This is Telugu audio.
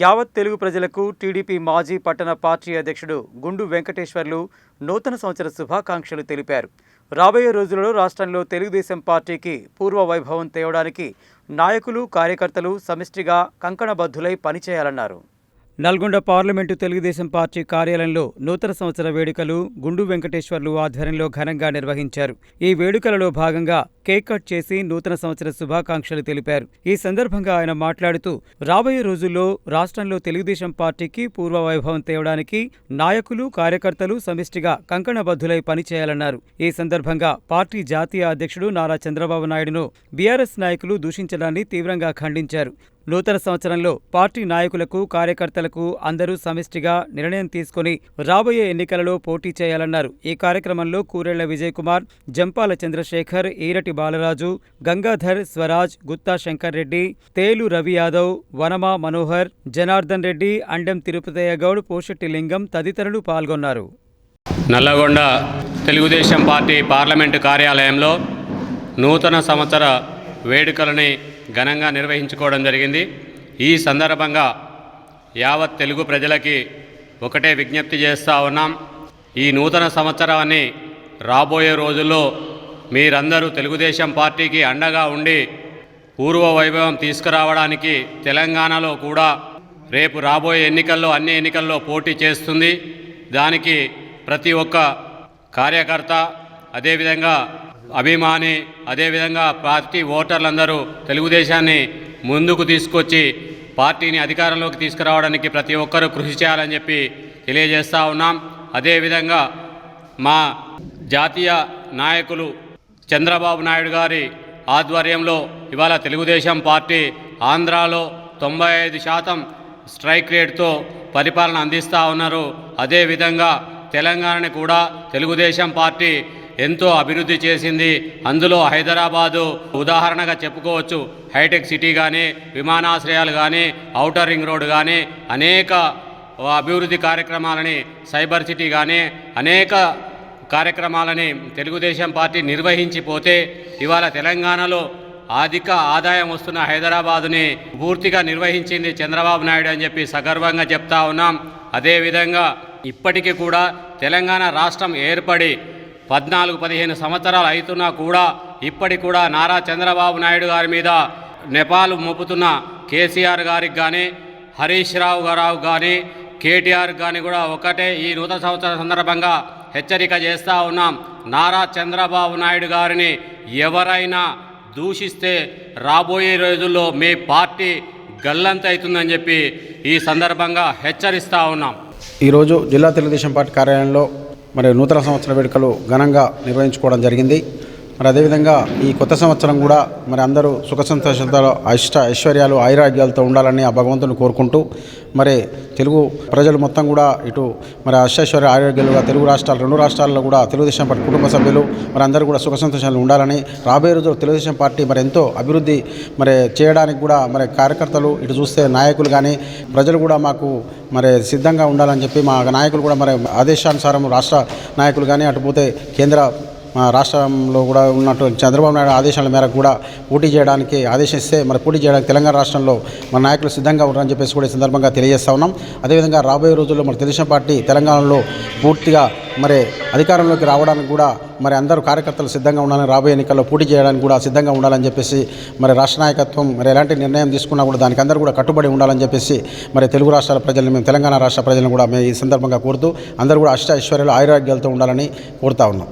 యావత్ తెలుగు ప్రజలకు టీడీపీ మాజీ పట్టణ పార్టీ అధ్యక్షుడు గుండు వెంకటేశ్వర్లు నూతన సంవత్సర శుభాకాంక్షలు తెలిపారు. రాబోయే రోజులలో రాష్ట్రంలో తెలుగుదేశం పార్టీకి పూర్వ వైభవం తేవడానికి నాయకులు, కార్యకర్తలు సమిష్టిగా కంకణబద్ధులై పనిచేయాలన్నారు. నల్గొండ పార్లమెంటు తెలుగుదేశం పార్టీ కార్యాలయంలో నూతన సంవత్సర వేడుకలు గుండు వెంకటేశ్వర్లు ఆధ్వర్యంలో ఘనంగా నిర్వహించారు. ఈ వేడుకలలో భాగంగా కేక్ కట్ చేసి నూతన సంవత్సర శుభాకాంక్షలు తెలిపారు. ఈ సందర్భంగా ఆయన మాట్లాడుతూ రాబోయే రోజుల్లో రాష్ట్రంలో తెలుగుదేశం పార్టీకి పూర్వ వైభవం తేవడానికి నాయకులు, కార్యకర్తలు సమిష్టిగా కంకణబద్ధులై పనిచేయాలన్నారు. ఈ సందర్భంగా పార్టీ జాతీయ అధ్యక్షుడు నారా చంద్రబాబు నాయుడును బీఆర్ఎస్ నాయకులు దూషించడాన్ని తీవ్రంగా ఖండించారు. నూతన సంవత్సరంలో పార్టీ నాయకులకు, కార్యకర్తలకు అందరూ సమిష్టిగా నిర్ణయం తీసుకుని రాబోయే ఎన్నికలలో పోటీ చేయాలన్నారు. ఈ కార్యక్రమంలో కూరెళ్ల విజయ్ కుమార్, జంపాల చంద్రశేఖర్, ఈరటి బాలరాజు, గంగాధర్, స్వరాజ్, గుత్తా శంకర్ రెడ్డి, తేలు రవి యాదవ్, వనమా మనోహర్, జనార్దన్ రెడ్డి, అండెం తిరుపతయ్య గౌడ్, పోషెట్టి లింగం తదితరులు పాల్గొన్నారు. నల్లగొండ తెలుగుదేశం పార్టీ పార్లమెంటు కార్యాలయంలో నూతన సంవత్సర వేడుకలని ఘనంగా నిర్వహించుకోవడం జరిగింది. ఈ సందర్భంగా యావత్ తెలుగు ప్రజలకి ఒకటే విజ్ఞప్తి చేస్తూ ఉన్నాం. ఈ నూతన సంవత్సరాన్ని రాబోయే రోజుల్లో మీరందరూ తెలుగుదేశం పార్టీకి అండగా ఉండి పూర్వ వైభవం తీసుకురావడానికి తెలంగాణలో కూడా రేపు రాబోయే ఎన్నికల్లో అన్ని ఎన్నికల్లో పోటీ చేస్తుంది. దానికి ప్రతి ఒక్క కార్యకర్త, అదేవిధంగా అభిమాని, అదేవిధంగా పార్టీ ఓటర్లందరూ తెలుగుదేశాన్ని ముందుకు తీసుకొచ్చి పార్టీని అధికారంలోకి తీసుకురావడానికి ప్రతి ఒక్కరూ కృషి చేయాలని చెప్పి తెలియజేస్తూ ఉన్నాం. అదేవిధంగా మా జాతీయ నాయకులు చంద్రబాబు నాయుడు గారి ఆధ్వర్యంలో ఇవాళ తెలుగుదేశం పార్టీ ఆంధ్రాలో 95% స్ట్రైక్ రేట్తో పరిపాలన అందిస్తూ ఉన్నారు. అదేవిధంగా తెలంగాణని కూడా తెలుగుదేశం పార్టీ ఎంతో అభివృద్ధి చేసింది. అందులో హైదరాబాదు ఉదాహరణగా చెప్పుకోవచ్చు. హైటెక్ సిటీ కానీ, విమానాశ్రయాలు కానీ, ఔటర్ రింగ్ రోడ్ కానీ, అనేక అభివృద్ధి కార్యక్రమాలని, సైబర్ సిటీ కానీ అనేక కార్యక్రమాలని తెలుగుదేశం పార్టీ నిర్వహించిపోతే ఇవాళ తెలంగాణలో అధిక ఆదాయం వస్తున్న హైదరాబాదుని పూర్తిగా నిర్వహించింది చంద్రబాబు నాయుడు అని చెప్పి సగర్వంగా చెప్తా ఉన్నాం. అదేవిధంగా ఇప్పటికీ కూడా తెలంగాణ రాష్ట్రం ఏర్పడి 14-15 సంవత్సరాలు అవుతున్నా కూడా ఇప్పటికి కూడా నారా చంద్రబాబు నాయుడు గారి మీద నెపాలు మోపుతున్న కేసీఆర్ గారికి కానీ, హరీష్ రావు కానీ, కేటీఆర్ కానీ కూడా ఒకటే ఈ నూతన సంవత్సర సందర్భంగా హెచ్చరిక చేస్తూ ఉన్నాం. నారా చంద్రబాబు నాయుడు గారిని ఎవరైనా దూషిస్తే రాబోయే రోజుల్లో మీ పార్టీ గల్లంతవుతుందని చెప్పి ఈ సందర్భంగా హెచ్చరిస్తూ ఉన్నాం. ఈరోజు జిల్లా తెలుగుదేశం పార్టీ కార్యాలయంలో నూతన సంవత్సర వేడుకలు ఘనంగా నిర్వహించుకోవడం జరిగింది. అదేవిధంగా ఈ కొత్త సంవత్సరం కూడా అందరూ సుఖ సంతోషాలతో, ఐశ్వర్యాలు, ఆయురాగ్యాలతో ఉండాలని ఆ భగవంతుని కోరుకుంటూ తెలుగు ప్రజలు మొత్తం కూడా ఇటు అష్టైశ్వర్య ఆరోగ్యాలుగా తెలుగు రాష్ట్రాలు, 2 రాష్ట్రాల్లో కూడా తెలుగుదేశం పార్టీ కుటుంబ సభ్యులు అందరూ కూడా సుఖ సంతోషాలు ఉండాలని, రాబోయే రోజుల్లో తెలుగుదేశం పార్టీ ఎంతో అభివృద్ధి చేయడానికి కూడా కార్యకర్తలు, ఇటు చూస్తే నాయకులు కానీ ప్రజలు కూడా మాకు సిద్ధంగా ఉండాలని చెప్పి మా నాయకులు కూడా ఆదేశానుసారం రాష్ట్ర నాయకులు కానీ, అటుపోతే కేంద్ర రాష్ట్రంలో కూడా ఉన్నటువంటి చంద్రబాబు నాయుడు ఆదేశాల మేరకు కూడా పోటీ చేయడానికి ఆదేశిస్తే పోటీ చేయడానికి తెలంగాణ రాష్ట్రంలో మన నాయకులు సిద్ధంగా ఉన్నారని చెప్పేసి కూడా ఈ సందర్భంగా తెలియజేస్తా ఉన్నాం. అదేవిధంగా రాబోయే రోజుల్లో తెలుగుదేశం పార్టీ తెలంగాణలో పూర్తిగా అధికారంలోకి రావడానికి కూడా అందరూ కార్యకర్తలు సిద్ధంగా ఉండాలని, రాబోయే ఎన్నికల్లో పోటీ చేయడానికి కూడా సిద్ధంగా ఉండాలని చెప్పేసి రాష్ట్ర నాయకత్వం ఎలాంటి నిర్ణయం తీసుకున్నా కూడా దానికి అందరూ కూడా కట్టుబడి ఉండాలని చెప్పేసి తెలుగు రాష్ట్రాల ప్రజలను, మేము తెలంగాణ రాష్ట్ర ప్రజలను కూడా మేము ఈ సందర్భంగా కోరుతూ అందరూ కూడా ఐశ్వర్యాలు, ఆయురాగ్యాలతో ఉండాలని కోరుతా ఉన్నాం.